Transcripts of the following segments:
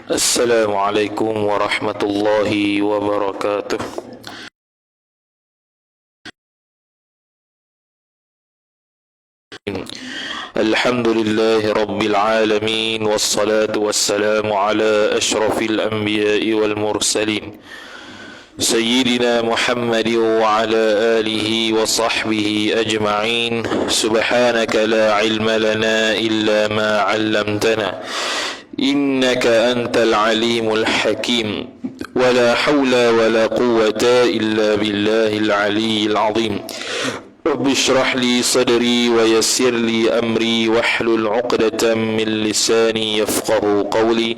Assalamualaikum warahmatullahi wabarakatuh. Alhamdulillahi rabbil alamin, wassalatu wassalamu ala ashrafil anbiya'i wal mursalin, Sayyidina Muhammad wa ala alihi wa sahbihi ajma'in. Subhanaka la ilma lana illa ma 'allamtana, innaka antal alimul hakim. Wa la hawla wa la quwwata illa billahil aliyyil azim. Rabbi shrah li sadri wa yassir li amri wahlul 'uqdatam min lisani yafqahu qawli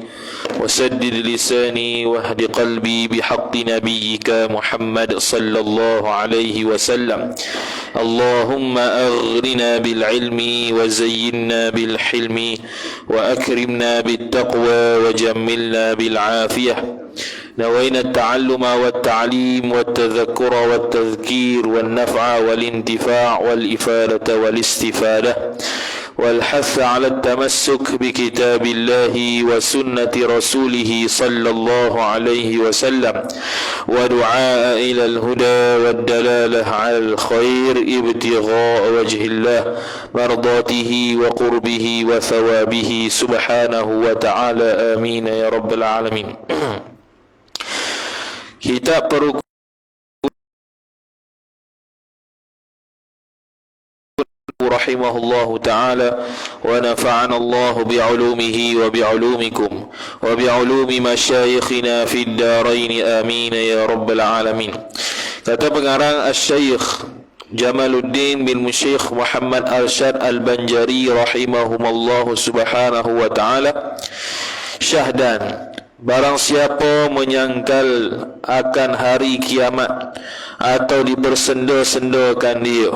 wasaddid lisani wahdi qalbi bihaqqi nabiyyika Muhammad sallallahu alaihi wasallam. Allahumma aghrina bil ilmi wa zayyinna bil hilmi wa akrimna bit taqwa wa jammilna bil afiyah. نوينا التعلم والتعليم والتذكر والتذكير والنفع والانتفاع والإفادة والاستفادة والحث على التمسك بكتاب الله وسنة رسوله صلى الله عليه وسلم ودعاء إلى الهدى والدلالة على الخير ابتغاء وجه الله مرضاته وقربه وثوابه سبحانه وتعالى آمين يا رب العالمين. Kita perlu rahimahullahu ta'ala wa nafa'ana Allah bi'ulumihi wa bi'ulumikum wa bi'ulumi masyayikhina fid darain amin ya rabbal alamin. Kata pengarang Asy-Syaikh Jamaluddin bin Syekh Muhammad Arsyad Al-Banjari rahimahumallahu subhanahu wa ta'ala, syahdan, barang siapa menyangkal akan hari kiamat atau dipersenda-sendakan dia,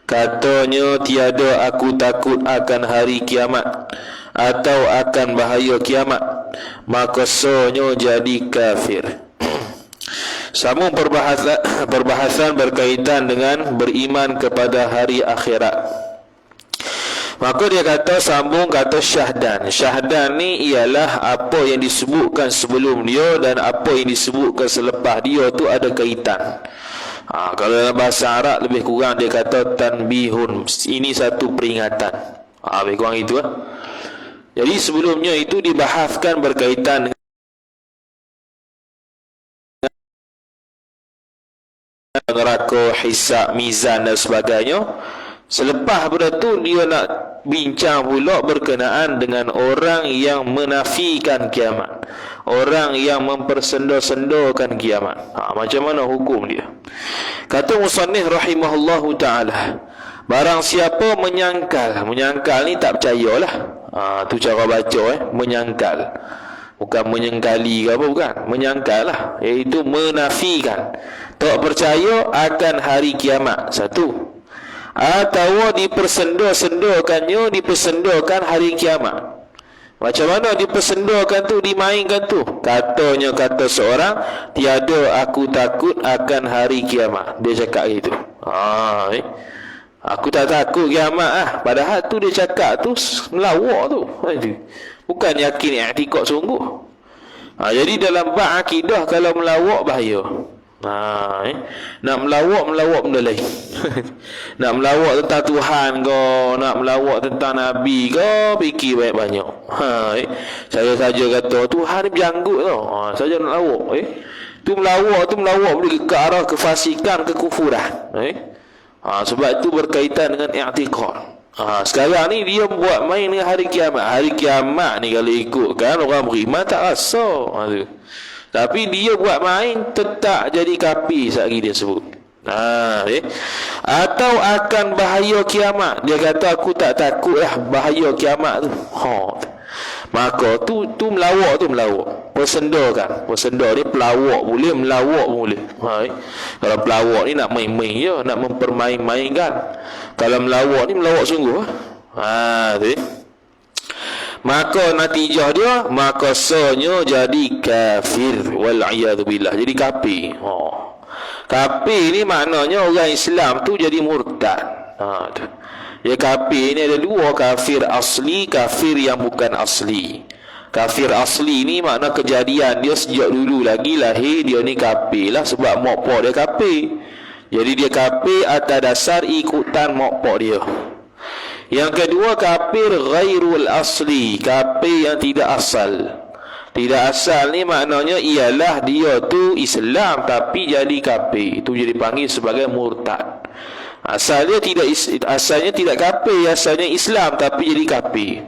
katanya tiada aku takut akan hari kiamat atau akan bahaya kiamat, maka sonyo jadi kafir. Sambung perbahasan berkaitan dengan beriman kepada hari akhirat. Maka dia kata, sambung kata syahdan. Syahdan ni ialah apa yang disebutkan sebelum dia dan apa yang disebutkan selepas dia tu ada kaitan. Kalau dalam bahasa Arab lebih kurang dia kata tanbihun. Ini satu peringatan. Lebih kurang itu. Jadi sebelumnya itu dibahaskan berkaitan dengan neraka, hisab, mizan dan sebagainya. Selepas pada tu dia nak bincang pula berkenaan dengan orang yang menafikan kiamat, orang yang mempersenda-sendakan kiamat. Macam mana hukum dia? Kata musannif rahimahullahu ta'ala, barang siapa menyangkal ni tak percayalah. Tu cara baca menyangkal. Bukan menyengkali ke apa, bukan. Menyangkal lah, iaitu menafikan, tak percaya akan hari kiamat. Satu. Atau dipersenda-sendakannya, dipersendakan hari kiamat. Macam mana dipersendakan tu, dimainkan tu? Katanya, kata seorang, tiada aku takut akan hari kiamat. Dia cakap gitu. Aku tak takut kiamat Padahal tu dia cakap tu melawak tu. Bukan yakin i'tiqad sungguh. Jadi dalam bab akidah, kalau melawak bahaya. Nak melawak benda lain. Nak melawak tentang Tuhan ke, nak melawak tentang Nabi ke, fikir banyak-banyak. Saya saja kata Tuhan ni berjanggut tau. Saja nak lawak. Tu melawak boleh ke arah kefasikan, kekufuran. Sebab itu berkaitan dengan i'tiqad. Sekarang ni dia buat main dengan hari kiamat. Hari kiamat ni kalau ikutkan orang beriman tak rasa. Tapi dia buat main, tetap jadi kafir sehari dia sebut. Atau akan bahaya kiamat. Dia kata aku tak takut bahaya kiamat tu. Maka tu melawak. Persendakan. Persenda ni pelawak boleh, melawak boleh. Kalau pelawak ni nak main-main je, nak mempermain-mainkan. Kalau melawak ni melawak sungguh. Maka natijah dia, maka sonyo jadi kafir, wal'iyadzubillah, jadi kafir. Kafir ni maknanya orang Islam tu jadi murtad. Ya, kafir ni ada dua, kafir asli, kafir yang bukan asli. Kafir asli ni makna kejadian dia sejak dulu lagi lahir dia ni kafir lah, sebab mak pak dia kafir. Jadi dia kafir atas dasar ikutan mak pak dia. Yang kedua, kafir ghairul asli, kafir yang tidak asal. Tidak asal ni maknanya ialah dia tu Islam tapi jadi kafir, itu jadi panggil sebagai murtad. Asalnya tidak kafir, asalnya Islam tapi jadi kafir.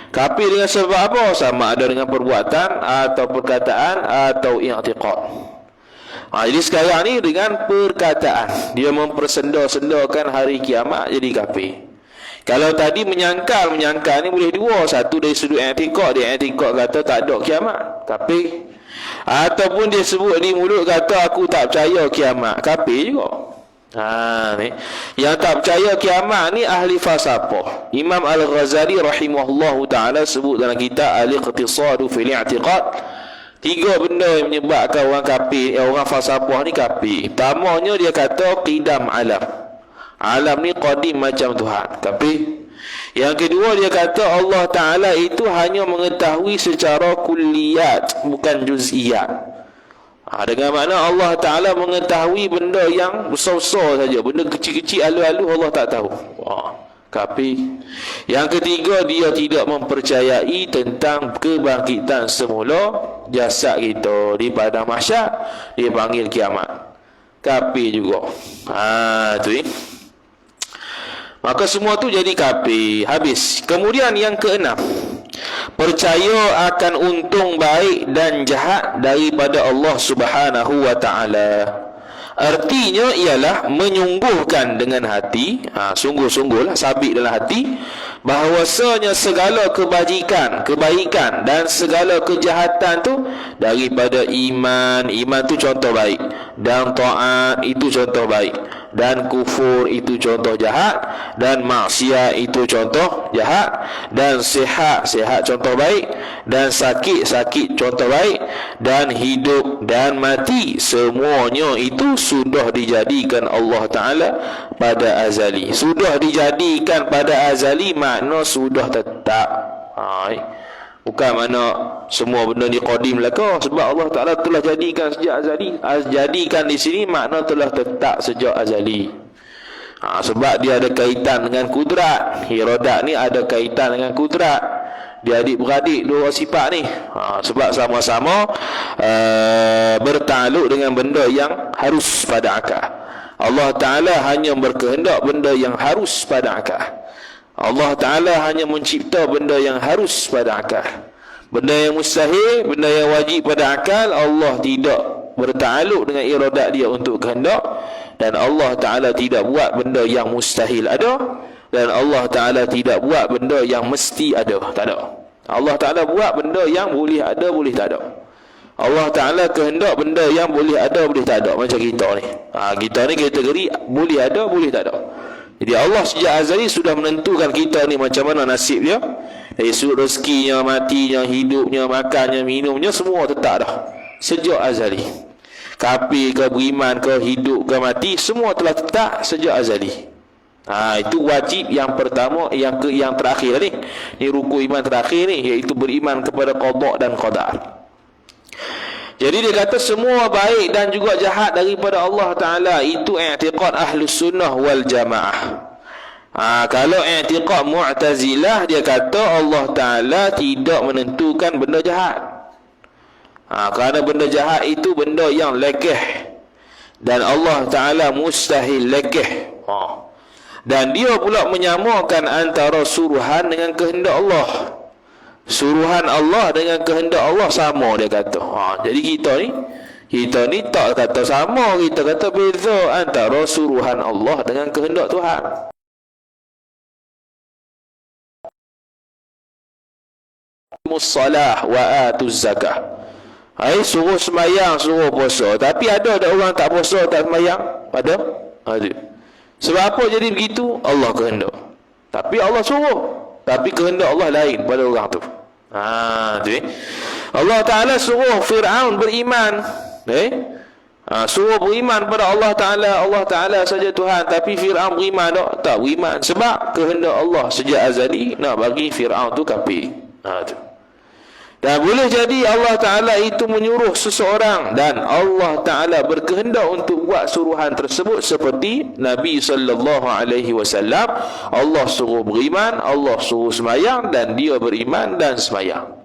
Kafir dengan sebab apa? Sama ada dengan perbuatan atau perkataan atau i'tiqad. Jadi sekarang ni dengan perkataan dia mempersenda-sendakan hari kiamat, jadi kafir. Kalau tadi menyangkal ni boleh dua. Satu dari sudut i'tiqad, dia i'tiqad kata tak ada kiamat, kafir. Ataupun dia sebut di mulut kata aku tak percaya kiamat, kafir juga. Ni yang tak percaya kiamat ni ahli falsafah. Imam Al-Ghazali rahimahullahu taala sebut dalam kitab Al-Iqtisad fil I'tiqad, 3 benda yang menyebabkan orang kafir, orang falsafah ni kafir. Pertamanya dia kata qidam alam. Alam ni qadim macam Tuhan, kafir. Yang kedua dia kata Allah taala itu hanya mengetahui secara kulliyat, bukan juz'iyat. Dengan makna Allah Ta'ala mengetahui benda yang besar-besar saja, benda kecil-kecil alu-alu Allah tak tahu. Kafir. Yang ketiga, dia tidak mempercayai tentang kebangkitan semula jasad kita di padang mahsyar, dia panggil kiamat, kafir juga. Tu maka semua tu jadi kafir, habis. Kemudian yang keenam, percaya akan untung baik dan jahat daripada Allah Subhanahu wa taala. Artinya ialah menyungguhkan dengan hati, sungguh-sungguhlah sabit dalam hati, bahawasanya segala kebaikan dan segala kejahatan tu daripada iman. Iman tu contoh baik, dan taat itu contoh baik, dan kufur itu contoh jahat, dan maksiat itu contoh jahat, dan sihat contoh baik, dan sakit contoh baik, dan hidup dan mati semuanya itu sudah dijadikan Allah Ta'ala pada azali. Sudah dijadikan pada azali makna sudah tetap. Bukan makna semua benda ni qadim laka, sebab Allah Ta'ala telah jadikan sejak azali. Jadikan di sini makna telah tetap sejak azali. Sebab dia ada kaitan dengan kudrat. Iradat ni ada kaitan dengan kudrat. Dia adik-beradik dua sifat ni. Sebab sama-sama bertakluk dengan benda yang harus pada akal. Allah Ta'ala hanya berkehendak benda yang harus pada akal. Allah Ta'ala hanya mencipta benda yang harus pada akal. Benda yang mustahil, benda yang wajib pada akal, Allah tidak bertakluk dengan iradat dia untuk kehendak. Dan Allah Ta'ala tidak buat benda yang mustahil ada, dan Allah Ta'ala tidak buat benda yang mesti ada, tak ada. Allah Ta'ala buat benda yang boleh ada, boleh tak ada. Allah Ta'ala kehendak benda yang boleh ada, boleh tak ada. Macam kita ni, kita ni kategori boleh ada, boleh tak ada. Jadi Allah sejak azali sudah menentukan kita ni macam mana nasib dia. Dari sudut rezekinya, matinya, hidupnya, makannya, minumnya, semua tetap dah sejak azali. Kafir ke beriman ke, hidup ke mati, semua telah tetap sejak azali. Itu wajib yang pertama, yang terakhir ni. Ni rukun iman terakhir ni, iaitu beriman kepada qada dan qadar. Jadi dia kata semua baik dan juga jahat daripada Allah Ta'ala. Itu i'tiqad Ahlus Sunnah wal Jamaah. Kalau i'tiqad Mu'tazilah, dia kata Allah Ta'ala tidak menentukan benda jahat. Kerana benda jahat itu benda yang lekeh, dan Allah Ta'ala mustahil lekeh. Dan dia pula menyamakan antara suruhan dengan kehendak Allah. Suruhan Allah dengan kehendak Allah sama, dia kata. Jadi kita ni tak kata sama, kita kata beza antara suruhan Allah dengan kehendak Tuhan. Mussalah wa atuz zakah. Suruh semayang, suruh puasa. Tapi ada orang tak puasa, tak semayang? Ada? Sebab apa jadi begitu? Allah kehendak. Tapi Allah suruh, tapi kehendak Allah lain pada orang tu. Allah Ta'ala suruh Fir'aun beriman. Suruh beriman pada Allah Ta'ala. Allah Ta'ala saja Tuhan, tapi Fir'aun beriman tak beriman. Sebab kehendak Allah sejak azali nak bagi Fir'aun tu kafir. Dan boleh jadi Allah Ta'ala itu menyuruh seseorang dan Allah Ta'ala berkehendak untuk buat suruhan tersebut, seperti Nabi SAW. Allah suruh beriman, Allah suruh semayang, dan dia beriman dan semayang.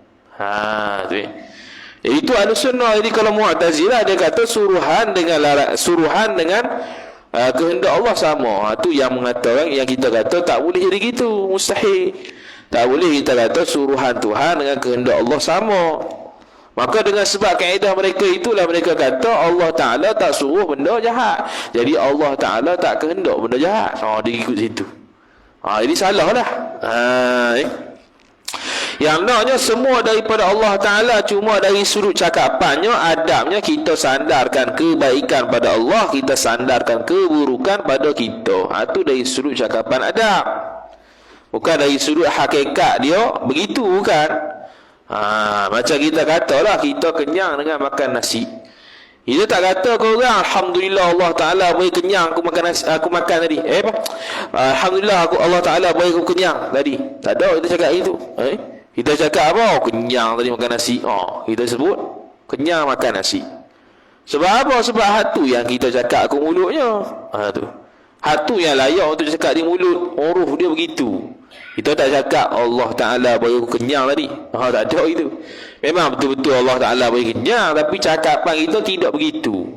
Tu. Itu Ahlussunnah. Jadi kalau Mu'tazilah, dia kata suruhan dengan kehendak Allah sama. Itu yang mengatakan, yang kita kata tak boleh jadi gitu, mustahil. Tak boleh kita kata suruhan Tuhan dengan kehendak Allah sama. Maka dengan sebab kaedah mereka itulah mereka kata Allah Ta'ala tak suruh benda jahat, jadi Allah Ta'ala tak kehendak benda jahat. Dia ikut situ. Jadi salah lah. Yang naknya semua daripada Allah Ta'ala, cuma dari sudut cakapannya, adabnya, kita sandarkan kebaikan pada Allah, kita sandarkan keburukan pada kita. Itu dari sudut cakapan adab, bukan dari sudut hakikat dia begitu, bukan. Macam kita katalah kita kenyang dengan makan nasi. Kita tak kata kau orang, alhamdulillah Allah Ta'ala beri kenyang aku makan nasi, aku makan tadi. Alhamdulillah Allah Ta'ala beri aku kenyang tadi. Tak ada kita cakap itu. Kita cakap apa? Kenyang tadi makan nasi. Kita sebut kenyang makan nasi. Sebab apa? Sebab hatu yang kita cakap ke mulutnya. Tu. Hatu yang layak untuk cakap di mulut, huruf dia begitu. Kita tak cakap Allah Ta'ala bagi aku kenyang tadi. Tak ada itu. Memang betul-betul Allah Ta'ala bagi kenyang, tapi cakapan kita tidak begitu.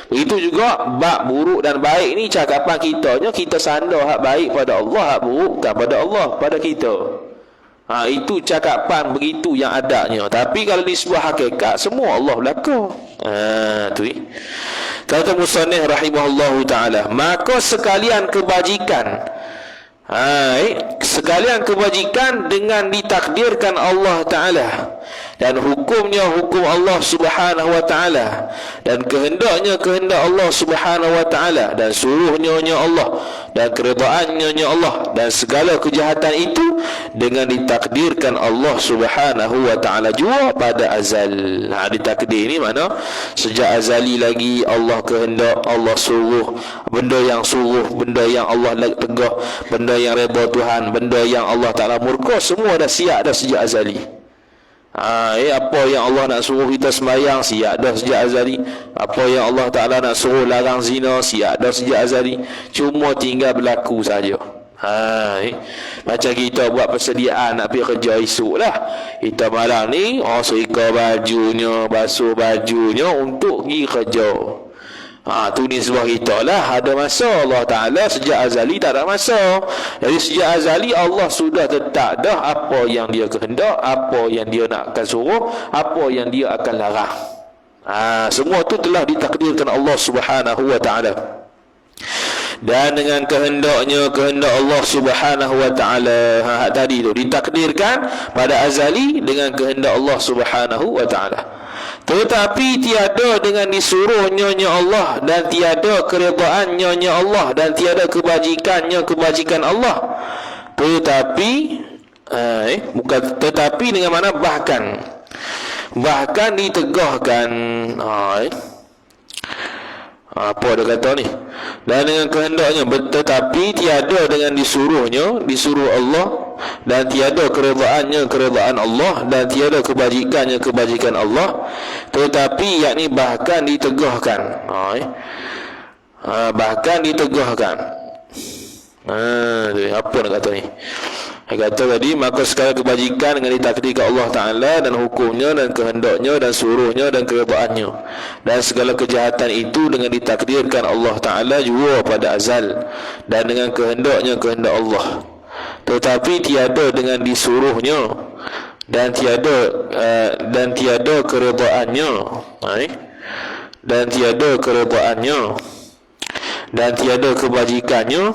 Begitu juga bab buruk dan baik ni, cakapan kita sandar hak baik pada Allah, hak buruk bukan pada Allah, pada kita. Itu cakapan begitu yang adanya. Tapi kalau di sebuah hakikat, semua Allah belaka. Tu. Kata musannif rahimahullahu ta'ala, maka sekalian kebajikan, sekalian kebajikan dengan ditakdirkan Allah Ta'ala, dan hukumnya hukum Allah Subhanahu wa Ta'ala, dan kehendaknya kehendak Allah Subhanahu wa Ta'ala, dan suruhnya Allah, dan keredaannya Allah, dan segala kejahatan itu dengan ditakdirkan Allah Subhanahu wa Ta'ala juga pada azal. Ditakdir ni mana sejak azali lagi Allah kehendak, Allah suruh, benda yang suruh, benda yang Allah tegah, benda yang redha Tuhan, benda yang Allah Ta'ala murka, semua dah siap dah sejak azali. Apa yang Allah nak suruh kita sembahyang, siap dah sejak azali. Apa yang Allah Ta'ala nak suruh larang zina, siap dah sejak azali. Cuma tinggal berlaku saja. Macam kita buat persediaan nak pergi kerja esok lah. Kita malam ni setrika bajunya, basuh bajunya untuk pergi kerja. Tu ni sebab kita lah ada masa. Allah Ta'ala sejak azali tak ada masa. Jadi sejak azali Allah sudah tetap dah apa yang dia kehendak, apa yang dia nak akan suruh, apa yang dia akan larang. Semua tu telah ditakdirkan Allah Subhanahu wa Ta'ala. Dan dengan kehendaknya, kehendak Allah Subhanahu wa Ta'ala, tadi tu ditakdirkan pada azali dengan kehendak Allah Subhanahu wa Ta'ala. Tetapi tiada dengan disuruhnya Allah, dan tiada keredaannya Allah, dan tiada kebajikan Allah. Tetapi bukan tetapi dengan mana bahkan ditegahkan. Apa dia kata ni? Dan dengan kehendaknya, tetapi tiada dengan disuruh Allah, dan tiada keredaan Allah, dan tiada kebajikan Allah, tetapi yakni bahkan ditegahkan. Bahkan ditegahkan. Apa nak kata ni? Dia kata tadi, maka segala kebajikan dengan ditakdirkan Allah Ta'ala, dan hukumnya, dan kehendaknya, dan suruhnya, dan keredaannya, dan segala kejahatan itu dengan ditakdirkan Allah Ta'ala juga pada azal, dan dengan kehendaknya kehendak Allah. Tetapi tiada dengan disuruhnya, dan tiada keredaannya, dan tiada keredaannya, dan tiada kebajikannya,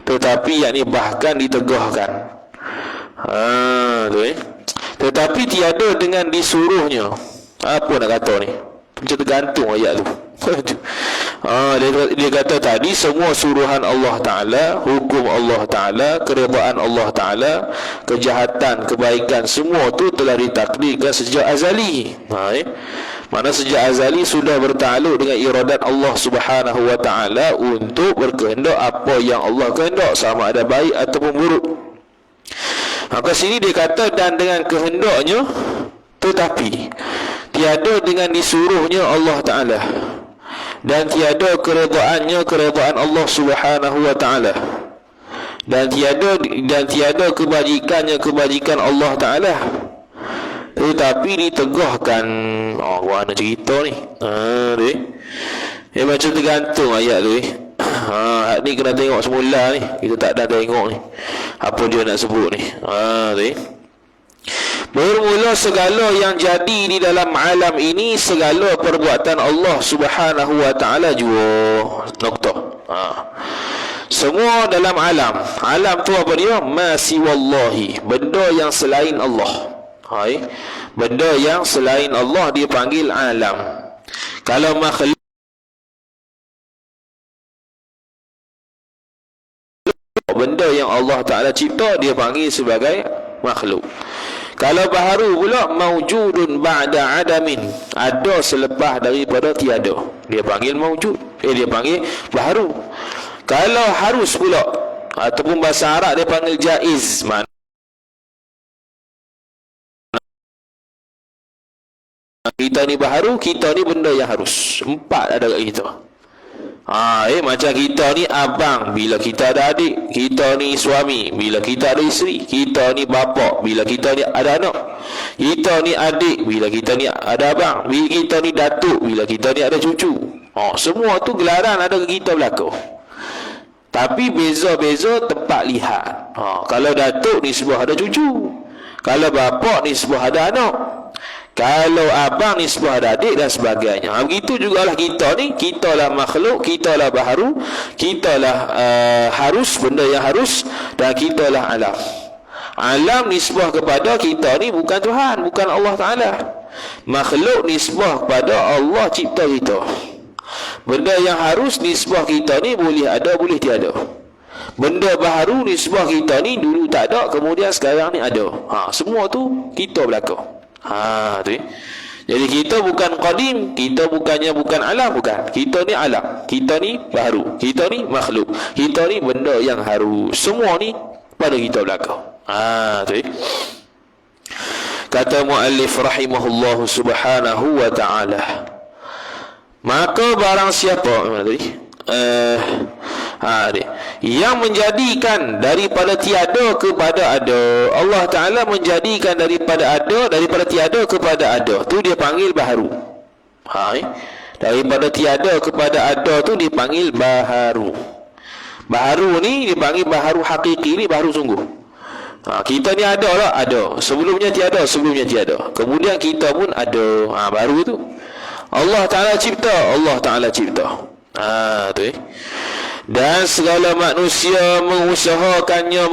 tetapi yakni bahkan ditegahkan. Tetapi tiada dengan disuruhnya. Apa nak kata ni? Macam tergantung ayat tu. Dia kata tadi semua suruhan Allah Ta'ala, hukum Allah Ta'ala, keredaan Allah Ta'ala, kejahatan, kebaikan, semua tu telah ditakdirkan sejak azali. Mana sejak azali sudah bertakluk dengan iradat Allah Subhanahu wa Ta'ala untuk berkehendak apa yang Allah kehendak, sama ada baik ataupun buruk. Maka sini dia kata dan dengan kehendaknya, tetapi tiada dengan disuruhnya Allah Ta'ala, dan tiada keredaannya keredaan Allah Subhanahu wa Ta'ala, dan tiada kebajikannya kebajikan Allah Ta'ala, tetapi ditegahkan. Mana cerita ni? Macam tergantung ayat tu. Ni kena tengok semula ni. Kita tak ada tengok ni apa dia nak sebut ni. Bermula segala yang jadi di dalam alam ini, segala perbuatan Allah Subhanahu wa Ta'ala jua. Noktah. Semua dalam alam. Alam tu apa dia? Ma siwallahi, benda yang selain Allah. Benda yang selain Allah dia panggil alam. Kalau makhluk, benda yang Allah Ta'ala cipta dia panggil sebagai makhluk. Kalau baharu pula, maujudun ba'da adamin, ada selepas daripada tiada, dia panggil maujud, dia panggil baharu. Kalau harus pula, ataupun bahasa Arab dia panggil jaiz, mana kita ni baharu, kita ni benda yang harus. Empat ada kat kita. Macam kita ni abang bila kita ada adik, kita ni suami bila kita ada isteri, kita ni bapa bila kita ni ada anak, kita ni adik bila kita ni ada abang, kita ni datuk bila kita ni ada cucu. Semua tu gelaran ada ke kita belaka. Tapi beza-beza tempat lihat. Kalau datuk ni sebuah ada cucu, kalau bapa ni sebuah ada anak, kalau abang ni sebuah ada adik dan sebagainya. Begitu jugalah kita ni, kita lah makhluk, kita lah baharu, kita lah harus, benda yang harus, dan kita lah alam. Alam nisbah kepada kita ni bukan Tuhan, bukan Allah Ta'ala. Makhluk nisbah kepada Allah cipta kita. Benda yang harus nisbah kita ni boleh ada, boleh tiada. Benda baharu nisbah kita ni dulu tak ada, kemudian sekarang ni ada. Semua tu kita belaka. Tu. Jadi kita bukan qadim, kita bukannya bukan alam, bukan. Kita ni alam, kita ni baharu, kita ni makhluk, kita ni benda yang harus. Semua ni pada kita belaka. Tu. Kata muallif rahimahullah subhanahu wa ta'ala, maka barang siapa yang menjadikan daripada tiada kepada ada, Allah Ta'ala menjadikan daripada ada, daripada tiada kepada ada, tu dia panggil baharu. Daripada tiada kepada ada tu dipanggil baharu. Baharu ni dipanggil baharu hakiki, ni baharu sungguh. Kita ni ada lah, ada. Sebelumnya tiada, sebelumnya tiada. Kemudian kita pun ada. Baru tu Allah Ta'ala cipta, Allah Ta'ala cipta. Tu. Dan segala manusia mengusahakannya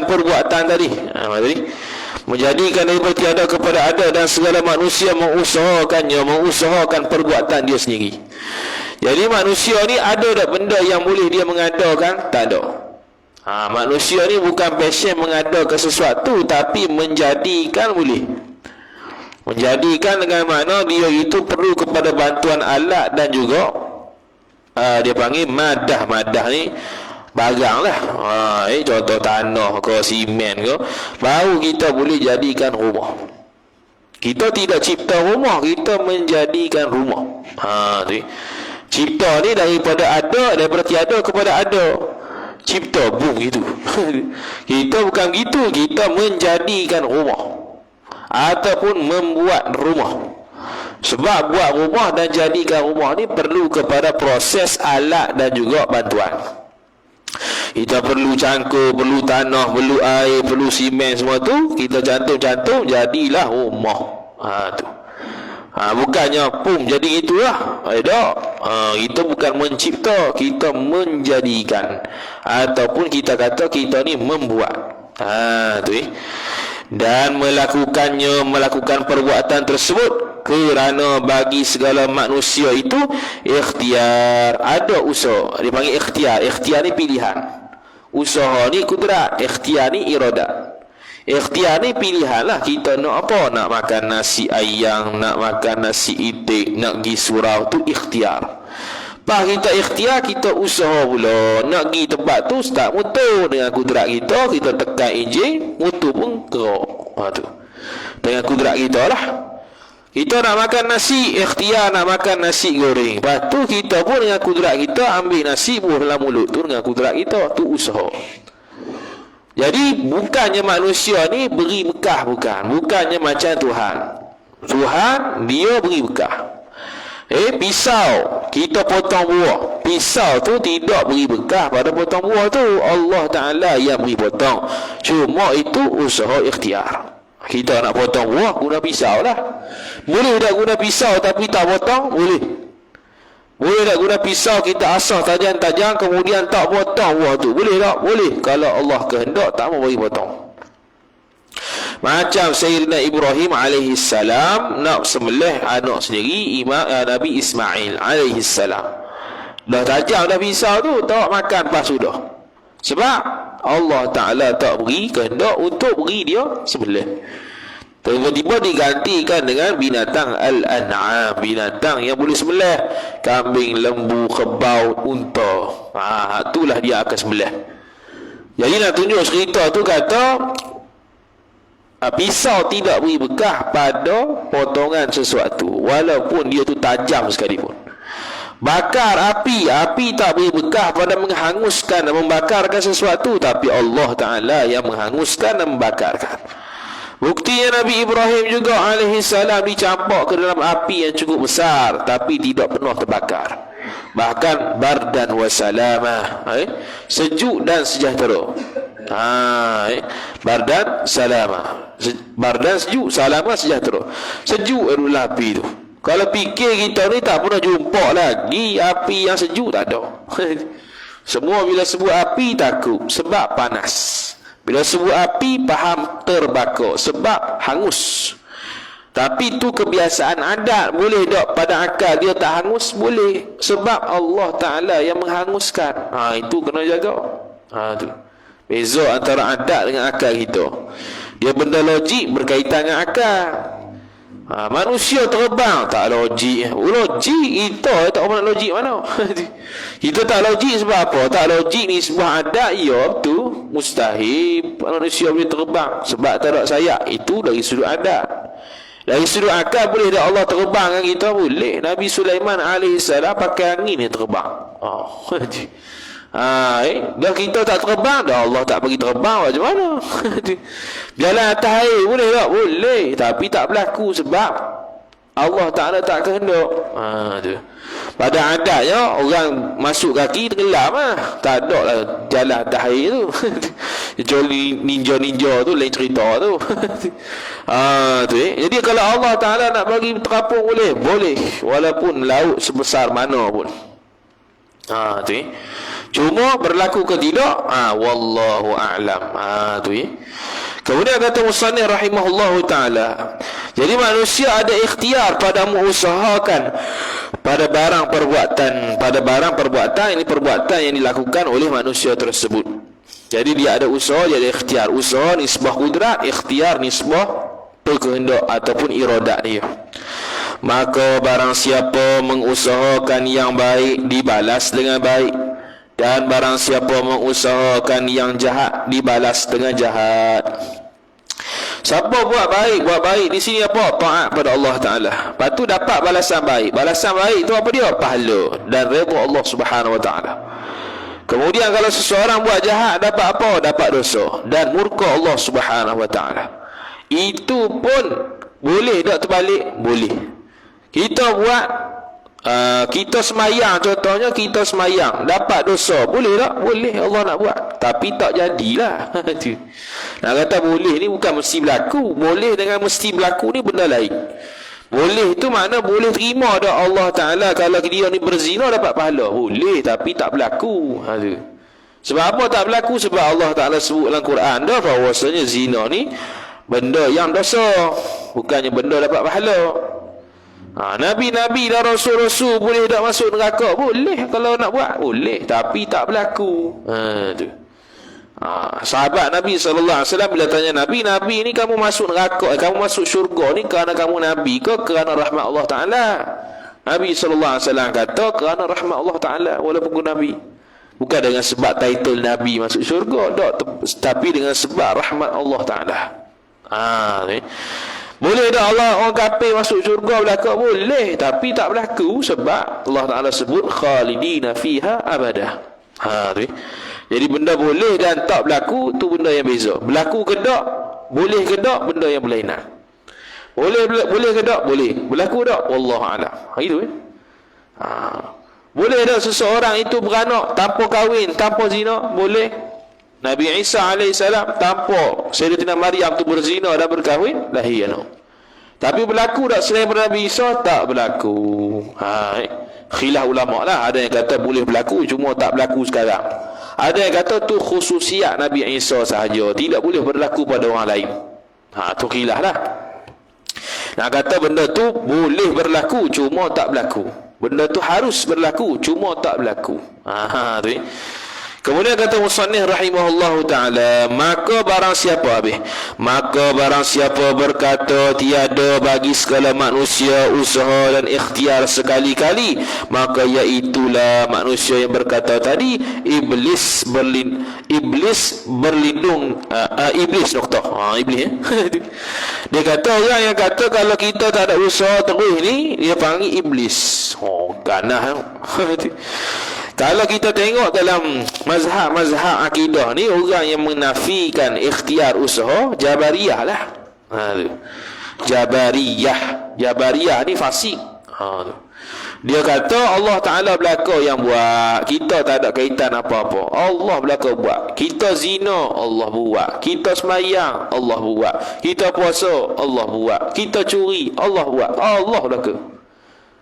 perbuatan tadi. Menjadikan daripada tiada kepada ada, dan segala manusia mengusahakan perbuatan dia sendiri. Jadi manusia ni ada tak benda yang boleh dia mengadakan? Tak ada. Manusia ni bukan passion mengadakan sesuatu, tapi menjadikan boleh. Menjadikan dengan makna dia itu perlu kepada bantuan alat dan juga dia panggil madah. Madah ni barang lah. Contoh tanah ke simen ke, baru kita boleh jadikan rumah. Kita tidak cipta rumah, kita menjadikan rumah. Cipta ni daripada ada, daripada tiada kepada ada. Cipta boom gitu. Kita bukan gitu, kita menjadikan rumah ataupun membuat rumah. Sebab buat rumah dan jadikan rumah ni perlu kepada proses alat dan juga bantuan. Kita perlu cangkul, perlu tanah, perlu air, perlu simen, semua tu kita cantum-cantum, jadilah rumah. Tu. Bukannya pum jadi itulah. Tak. Kita bukan mencipta, kita menjadikan. Ataupun kita kata kita ni membuat. Tu. Dan melakukan perbuatan tersebut kerana bagi segala manusia itu ikhtiar, ada usaha. Dia panggil ikhtiar. Ikhtiar ni pilihan. Usaha ni kudrat, ikhtiar ni iradat. Ikhtiar ni pilihan lah. Kita nak apa? Nak makan nasi ayam, nak makan nasi itik, nak pergi surau, tu ikhtiar. Pas kita ikhtiar, kita usaha pula. Nak pergi tempat tu, start motor. Dengan kudrat kita tekan enjin, motor pun gerak. Tu. Dengan kudrat kita lah. Kita nak makan nasi, ikhtiar nak makan nasi goreng. Lepas tu kita pun dengan kudrat kita ambil nasi buah dalam mulut tu dengan kudrat kita. Tu usaha. Jadi bukannya manusia ni beri bekah, bukannya macam Tuhan. Tuhan dia beri bekah. Pisau kita potong buah, pisau tu tidak beri bekah pada potong buah tu. Allah Ta'ala yang beri potong. Cuma itu usaha ikhtiar. Kita nak potong buah guna pisau lah. Boleh tak guna pisau tapi tak potong? Boleh. Boleh tak guna pisau kita asah tajam-tajam kemudian tak potong buah tu? Boleh tak? Boleh. Kalau Allah kehendak tak mau bagi potong. Macam Sayyidina Ibrahim alaihi salam nak sembelih anak sendiri, Nabi Ismail alaihi salam. Dah tajam dah pisau tu, tak makan pas sudah. Sebab Allah Ta'ala tak beri kehendak untuk beri dia sembelih. Tiba-tiba digantikan dengan binatang al-an'am, binatang yang boleh sembelih, kambing, lembu, kebau, unta. Itulah dia akan sembelih. Jadi nak tunjuk cerita tu kata pisau tidak beri bekah pada potongan sesuatu walaupun dia tu tajam sekalipun. Bakar api tak beri bekah pada menghanguskan dan membakarkan sesuatu, tapi Allah Ta'ala yang menghanguskan dan membakarkan. Buktinya Nabi Ibrahim juga alaihi salam dicampak ke dalam api yang cukup besar tapi tidak penuh terbakar. Bahkan bardan wa salamah, sejuk dan sejahtera. Bardan salamah, bardan sejuk, salamah sejahtera. Sejuk adalah api tu. Kalau fikir kita ni tak pernah jumpa lagi api yang sejuk, tak ada. Semua bila sebut api takut sebab panas. Bila sebut api faham terbakar sebab hangus. Tapi tu kebiasaan adat. Boleh tak pada akal dia tak hangus? Boleh. Sebab Allah Ta'ala yang menghanguskan. Itu kena jaga. Tu beza antara adat dengan akal kita. Dia benda logik berkaitan dengan akal. Manusia terbang tak logik. Logik kita tak pernah logik mana. Kita tak logik sebab apa? Tak logik ni sebuah adat. Ya tu mustahil manusia boleh terbang sebab tak ada sayap. Itu dari sudut adat. Dari sudut akal boleh tak Allah terbang dengan kita? Boleh. Nabi Sulaiman AS pakai angin dia terbang. Dan kita tak terbang, dah Allah tak bagi terbang, macam mana? Jalan atas air boleh tak? Boleh, tapi tak berlaku sebab Allah Ta'ala tak kehendak. Tu. Pada adatnya orang masuk kaki tenggelam tak ada lah jalan atas air tu. Kecuali ninja-ninja tu lain cerita tu. Tu Jadi kalau Allah Ta'ala nak bagi terapung boleh, walaupun laut sebesar mana pun. Tu Cuma berlaku ke tidak? Wallahu a'lam. Tu Kemudian kata musannif rahimahullahu ta'ala, jadi manusia ada ikhtiar pada mengusahakan pada barang perbuatan ini perbuatan yang dilakukan oleh manusia tersebut. Jadi dia ada usaha, dia ada ikhtiar. Usaha nisbah kudrat, ikhtiar nisbah kehendak ataupun iradat dia. Maka barang siapa mengusahakan yang baik dibalas dengan baik, dan barang siapa mengusahakan yang jahat dibalas dengan jahat. Siapa buat baik di sini apa? Taat pada Allah Ta'ala. Lepas tu dapat balasan baik. Balasan baik tu apa dia? Pahala dan redha Allah Subhanahu Wa Ta'ala. Kemudian kalau seseorang buat jahat, dapat apa? Dapat dosa dan murka Allah Subhanahu Wa Ta'ala. Itu pun boleh tak terbalik? Boleh. Kita buat kita semayang, contohnya kita semayang dapat dosa, boleh tak? Boleh, Allah nak buat, tapi tak jadilah. Nak kata boleh ni bukan mesti berlaku. Boleh dengan mesti berlaku ni benda lain. Boleh tu makna boleh terima dah Allah Ta'ala. Kalau dia ni berzina dapat pahala, boleh, tapi tak berlaku. Sebab apa tak berlaku? Sebab Allah Ta'ala sebut dalam Quran dah bahawasanya zina ni benda yang dosa, bukannya benda dapat pahala. Nabi-nabi dan rasul-rasul boleh tak masuk neraka? Boleh, kalau nak buat boleh, tapi tak berlaku. Sahabat Nabi SAW bila tanya Nabi ni kamu masuk neraka, kamu masuk syurga ni kerana kamu Nabi ke kerana rahmat Allah Ta'ala? Nabi SAW kata kerana rahmat Allah Ta'ala walaupun Nabi. Bukan dengan sebab title Nabi masuk syurga, tak, tapi dengan sebab rahmat Allah Ta'ala. Boleh tak Allah orang kafir masuk syurga belaka? Boleh, tapi tak berlaku sebab Allah Ta'ala sebut khalidina fiha abada. Jadi benda boleh dan tak berlaku tu benda yang beza. Berlaku ke tak, boleh ke tak, benda yang berlainan. Boleh ke tak? Boleh. Berlaku tak? Wallahu a'lam. Itu Boleh tak seseorang itu beranak tanpa kahwin, tanpa zina? Boleh. Nabi Isa AS tanpa Sayyidatina Maryam tu berzina dan berkahwin, lahir anak. Tapi berlaku tak selain Nabi Isa? Tak berlaku. Khilaf ulama lah. Ada yang kata boleh berlaku, cuma tak berlaku sekarang. Ada yang kata tu khususiat Nabi Isa sahaja, tidak boleh berlaku pada orang lain. Tu khilaf lah. Nak kata benda tu boleh berlaku, cuma tak berlaku. Benda tu harus berlaku, cuma tak berlaku. Tu. Kemudian kata musannif rahimahullahu ta'ala, maka barang siapa berkata tiada bagi segala manusia usaha dan ikhtiar sekali-kali, maka iaitulah manusia yang berkata tadi, iblis berlindung iblis dia kata orang yang kata kalau kita tak ada usaha terus ni, dia panggil iblis. Ganah. Kalau kita tengok dalam mazhab akidah ni, orang yang menafikan ikhtiar usaha Jabariyah lah. Jabariyah ni fasik. Dia kata Allah Ta'ala belaka yang buat, kita tak ada kaitan apa-apa. Allah belaka buat. Kita zina, Allah buat. Kita semayang, Allah buat. Kita puasa, Allah buat. Kita curi, Allah buat. Allah belaka.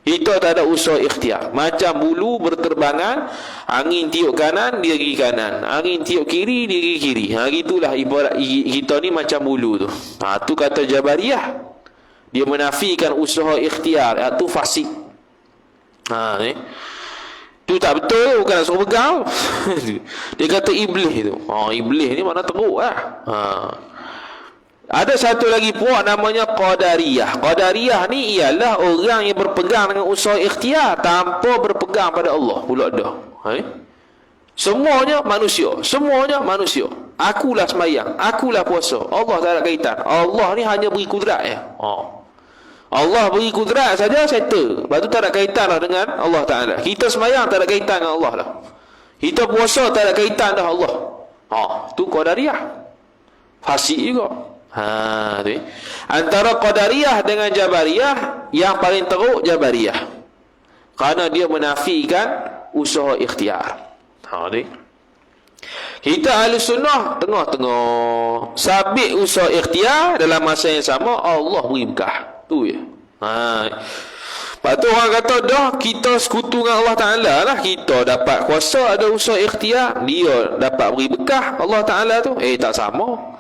Kita tak ada usaha ikhtiar. Macam bulu berterbangan, angin tiup kanan, dia pergi kanan. Angin tiup kiri, dia pergi kiri. Itulah ibarat kita ni macam bulu tu. Tu kata Jabariyah. Dia menafikan usaha ikhtiar. Tu fasik. Tu tak betul, bukan nak suruh pegang. Dia kata iblis tu. Iblis ni makna teruk lah. Ada satu lagi puak namanya Qadariyah. Qadariyah ni ialah orang yang berpegang dengan usaha ikhtiar tanpa berpegang pada Allah. Pula ada. Semuanya manusia. Akulah semayang, akulah puasa. Allah tak ada kaitan. Allah ni hanya beri kudrat ya. Allah beri kudrat saja, settle. Lepas tu tak ada kaitan lah dengan Allah Ta'ala. Kita semayang tak ada kaitan dengan Allah lah. Kita puasa tak ada kaitan dengan Allah. Tu Qadariyah. Fasik juga. Tu. Antara Qadariyah dengan Jabariyah, yang paling teruk Jabariyah, kerana dia menafikan usaha ikhtiar. Kita ahli sunnah tengah-tengah, sabit usaha ikhtiar, dalam masa yang sama Allah beri berkah. Tu je. Lepas tu orang kata dah kita sekutu dengan Allah Ta'ala lah. Kita dapat kuasa, ada usaha ikhtiar, dia dapat beri berkah Allah Ta'ala tu. Tak sama.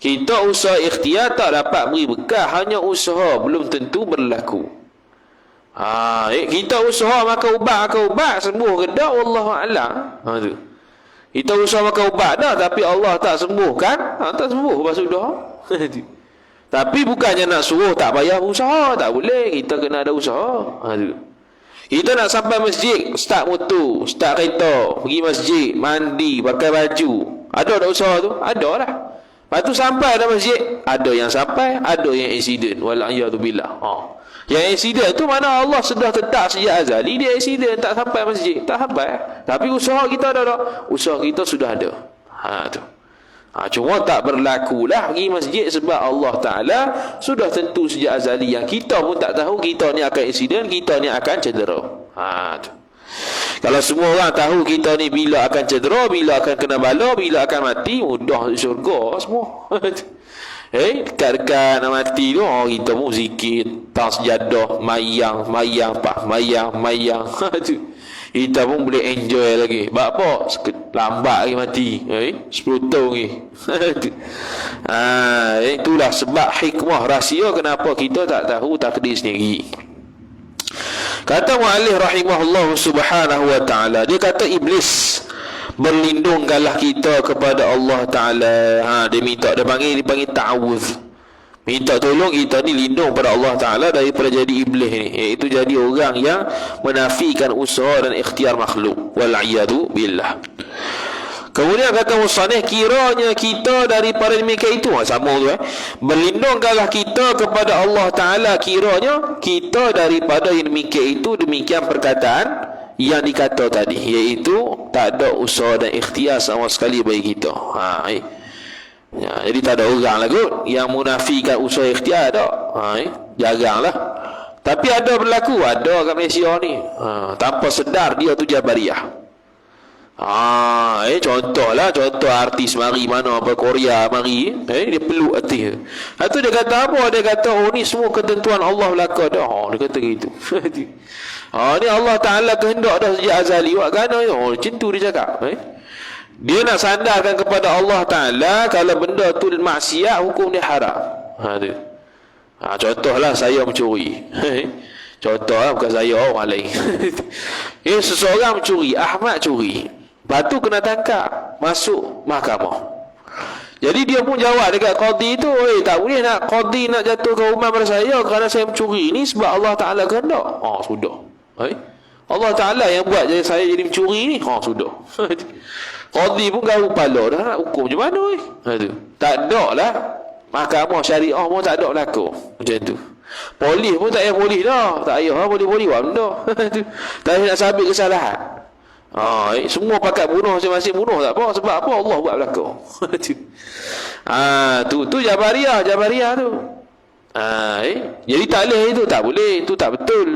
Kita usaha ikhtiar tak dapat beri berkah, hanya usaha belum tentu berlaku. Kita usaha makan ubat sembuh ke tak, wallahu a'lam. Tu. Kita usaha makan ubat dah, tapi Allah tak sembuhkan, tak sembuh lepas sudah. Tapi bukannya nak suruh tak payah usaha, tak boleh. Kita kena ada usaha. Tu. Kita nak sampai masjid, start motor, start kereta, pergi masjid, mandi, pakai baju. Ada tak usaha tu? Ada lah. Lepas tu sampai dalam masjid, ada yang sampai, ada yang insiden. Wal'iyadzubillah. Yang insiden tu mana Allah sudah tetap sejak azali, dia insiden tak sampai masjid, tak sampai. Tapi usaha kita ada tak? Usaha kita sudah ada. Tu. Cuma tak berlaku lah pergi masjid sebab Allah Ta'ala sudah tentu sejak azali, yang kita pun tak tahu kita ni akan insiden, kita ni akan cedera. Tu. Kalau semua orang tahu kita ni bila akan cedera, bila akan kena bala, bila akan mati, mudah syurga semua. Dekat-dekat nak mati tu, kita pun zikir, tak sejadah, mayang. Kita pun boleh enjoy lagi. Sebab apa? Lambat lagi mati. 10 tahun lagi. Itulah sebab hikmah rahsia kenapa kita tak tahu takdir sendiri. Kata muallif rahimahullah subhanahu wa ta'ala, dia kata iblis berlindungkanlah kita kepada Allah Ta'ala. Dia minta, dia panggil ta'awuz. Minta tolong kita ni lindung pada Allah Ta'ala daripada jadi iblis ni, iaitu jadi orang yang menafikan usaha dan ikhtiar makhluk. Wal'iyadu billah. Kemudian kata musannif, kiranya kita daripada demikian itu, sama tu berlindungkanlah kita kepada Allah Ta'ala, kiranya kita daripada yang demikian itu, demikian perkataan yang dikata tadi, iaitu tak ada usaha dan ikhtiar sama sekali bagi kita. Ya, jadi tak ada orang lah kot yang munafikan usaha ikhtiar tak. Jaranglah. Tapi ada berlaku, ada kat Malaysia ni. Tanpa sedar dia tu Jabariyah. Contoh artis mari mana apa Korea mari, dia peluk artis. Itu dia kata apa? Dia kata, ni semua ketentuan Allah belaka dah. Dia kata gitu. Ni Allah Ta'ala kehendak dah sejak azali. Wak gana macam tu dia cakap. Dia nak sandarkan kepada Allah Ta'ala, kalau benda tu maksiat, hukum dia haram. Contohlah saya mencuri. Contohlah, bukan saya, orang lain. Seseorang mencuri, Ahmad curi, lepas tu kena tangkap, masuk mahkamah. Jadi dia pun jawab dekat qadi tu, tak boleh nak qadi nak jatuhkan hukuman pada saya kerana saya mencuri ni sebab Allah Ta'ala kehendak. Sudah. Allah Ta'ala yang buat jadi saya jadi mencuri ni. Sudah. Qadi pun garu kepala dah, nak hukum macam mana tak ada lah. Mahkamah syariah pun tak ada berlaku macam tu. Polis pun tak payah polis dah, tak payah polis buat benda. Tak payah nak sabit kesalahan. Semua pakat bunuh masing-masing bunuh, tak apa, sebab apa? Allah buat berlaku. Tu Jabariyah tu. Jadi tak boleh, itu tak boleh, itu tak betul.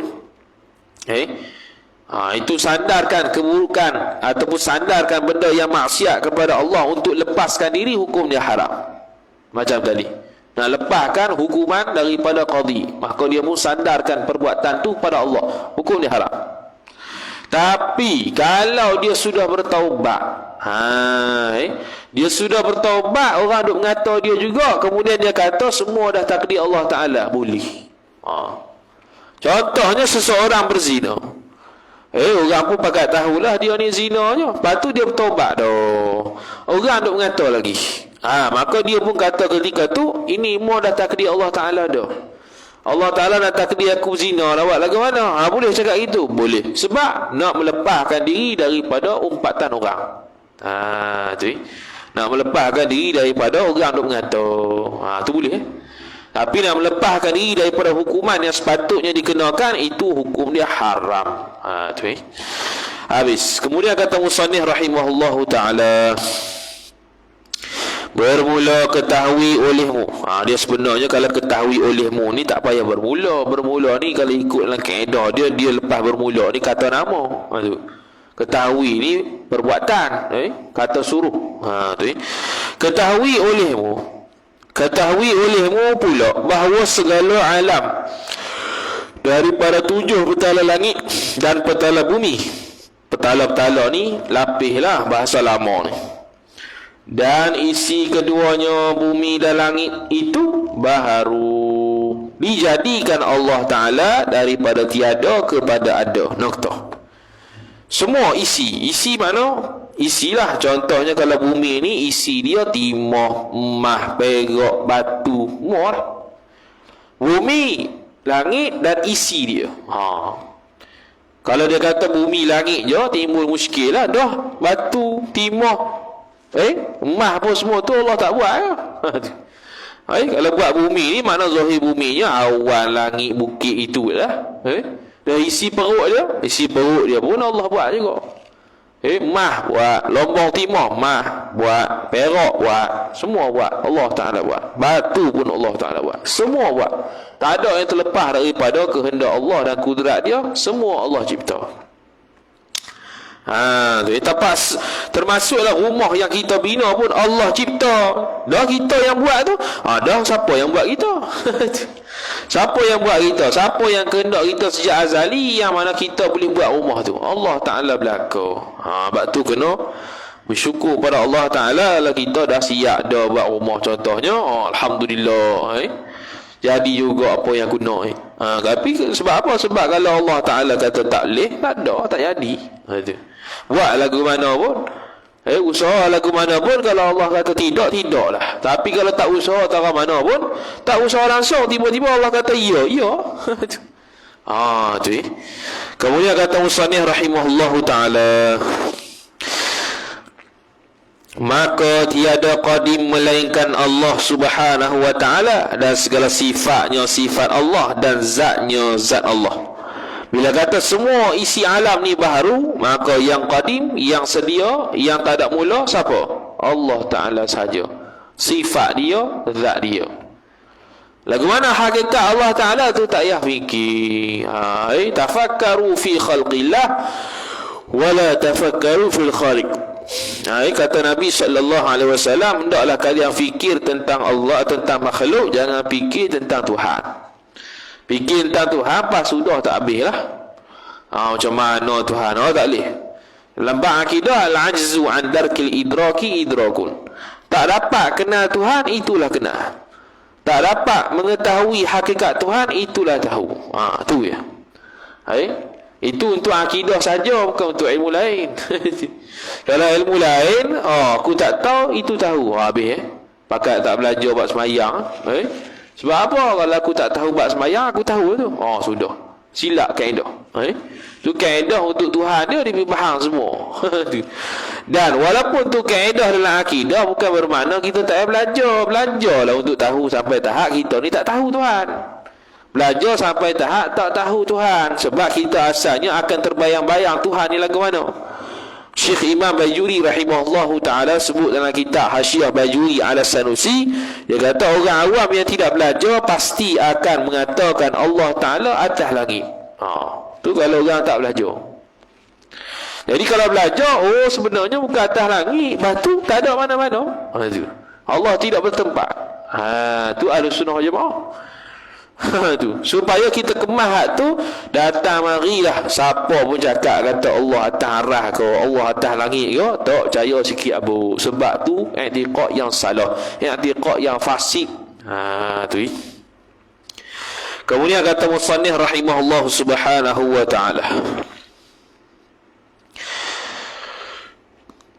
Itu sandarkan keburukan ataupun sandarkan benda yang maksiat kepada Allah untuk lepaskan diri, hukum dia haram. Macam tadi, nak lepaskan hukuman daripada qadi, maka dia pun sandarkan perbuatan tu pada Allah, hukum dia haram. Tapi kalau dia sudah bertaubat, dia sudah bertaubat, orang duk mengata dia juga, kemudian dia kata semua dah takdir Allah Ta'ala, boleh. Contohnya seseorang berzina, orang pun pakat tahulah dia ni zinanya, lepas tu dia bertaubat dah, orang duk mengata lagi, maka dia pun kata ketika tu, ini semua dah takdir Allah Ta'ala dah. Allah Ta'ala nak takdir aku zina, lawak lagu mana? Boleh cakap itu? Boleh. Sebab nak melepaskan diri daripada umpatan orang. Nak melepaskan diri daripada orang duk mengata. Tu boleh. Tapi nak melepaskan diri daripada hukuman yang sepatutnya dikenakan, itu hukum dia haram. Habis. Kemudian kata musannif rahimahullahu ta'ala, bermula ketahui olehmu. Dia sebenarnya kalau ketahui olehmu ni tak payah bermula. Bermula ni kalau ikut dalam kaedah dia lepas bermula ni kata nama. Ketahui ni perbuatan, kata suruh. Ketahui olehmu. Ketahui olehmu pula bahawa segala alam daripada 7 petala langit dan petala bumi. Petala-petala ni lapis lah bahasa lama ni. Dan isi keduanya bumi dan langit itu baharu, dijadikan Allah Ta'ala daripada tiada kepada ada. Noktah. Semua isi mana? Isilah. Contohnya kalau bumi ni isi dia timah, emas, perak, batu, semua lah. Bumi, langit dan isi dia. Kalau dia kata bumi langit je, timbul muskil lah. Dah batu, timah, emas pun semua tu Allah tak buat ya? Kalau buat bumi ni, makna zahir buminya awan, langit, bukit itu lah. Dan isi perut dia pun Allah buat juga. Emas buat, lombong timah emas buat, perak buat, semua buat, Allah Ta'ala buat. Batu pun Allah Ta'ala buat, semua buat. Tak ada yang terlepas daripada kehendak Allah dan kudrat dia. Semua Allah cipta. Termasuklah rumah yang kita bina pun Allah cipta. Dah kita yang buat tu. Dah siapa yang buat kita? Siapa yang buat kita? Siapa yang kehendak kita sejak azali, yang mana kita boleh buat rumah tu? Allah Ta'ala belaka. Sebab tu kena bersyukur pada Allah Ta'ala kalau kita dah siap dah buat rumah contohnya. Alhamdulillah. Jadi juga apa yang guna. Tapi sebab apa? Sebab kalau Allah Ta'ala kata tak boleh, tak ada, tak jadi. Buat lagu mana pun, Usaha lagu mana pun, kalau Allah kata tidak, tidaklah. Tapi kalau tak usaha tak mana pun, tak usaha langsung, tiba-tiba Allah kata ya, ya. Tu. Kemudian kata musannif rahimahullahu taala, maka tiada qadim melainkan Allah Subhanahu wa taala, dan segala sifatnya sifat Allah dan zatnya zat Allah. Bila kata semua isi alam ni baharu, maka yang qadim, yang sedia, yang tak ada mula, siapa? Allah Ta'ala saja. Sifat dia, zat dia. Lagu mana hakikat Allah Ta'ala tu tak payah fikir. Tafakkaru fi khalqillah wala tafakkaru fil khaliq. Kata Nabi SAW, hendaklah kalian fikir tentang Allah, tentang makhluk, jangan fikir tentang Tuhan. Fikir tentang Tuhan pas sudah tak habis lah. Macam mana Tuhan? Tak boleh. Dalam bab akidah, al-ajzu an darkil idraki idrakun. Tak dapat kenal Tuhan, itulah kenal. Tak dapat mengetahui hakikat Tuhan, itulah tahu. Tu ya. Itu untuk akidah saja, bukan untuk ilmu lain. Kalau ilmu lain, aku tak tahu, itu tahu. Habis pakai tak belajar bab semayang. Sebab apa? Kalau aku tak tahu bab semayang, aku tahu tu. Sudah. Silap kaedah. Tu kaedah untuk Tuhan dia faham semua. Dan walaupun tu kaedah dalam akidah, bukan bermakna kita tak payah belajar. Belajarlah untuk tahu sampai tahap kita ni tak tahu Tuhan. Belajar sampai tahap tak tahu Tuhan. Sebab kita asalnya akan terbayang-bayang Tuhan ni lagu mana. Syekh Imam Bajuri rahimahullahu ta'ala sebut dalam kitab Hasyiah Bajuri ala Sanusi, dia kata orang awam yang tidak belajar pasti akan mengatakan Allah Ta'ala atas langit. Tu kalau orang tak belajar. Jadi kalau belajar, sebenarnya bukan atas langit, batu tak ada mana-mana. Allah tidak bertempat. Tu Ahlussunnah wal Jamaah. Tu supaya kita kemas hak tu, datang marilah siapa pun cakap kata Allah atas arah ke, Allah atas langit ke, tak percaya sikit abu. Sebab tu i'tiqad yang salah, i'tiqad yang fasik. Tu. Kemudian kata musannif rahimahullah subhanahu wa ta'ala,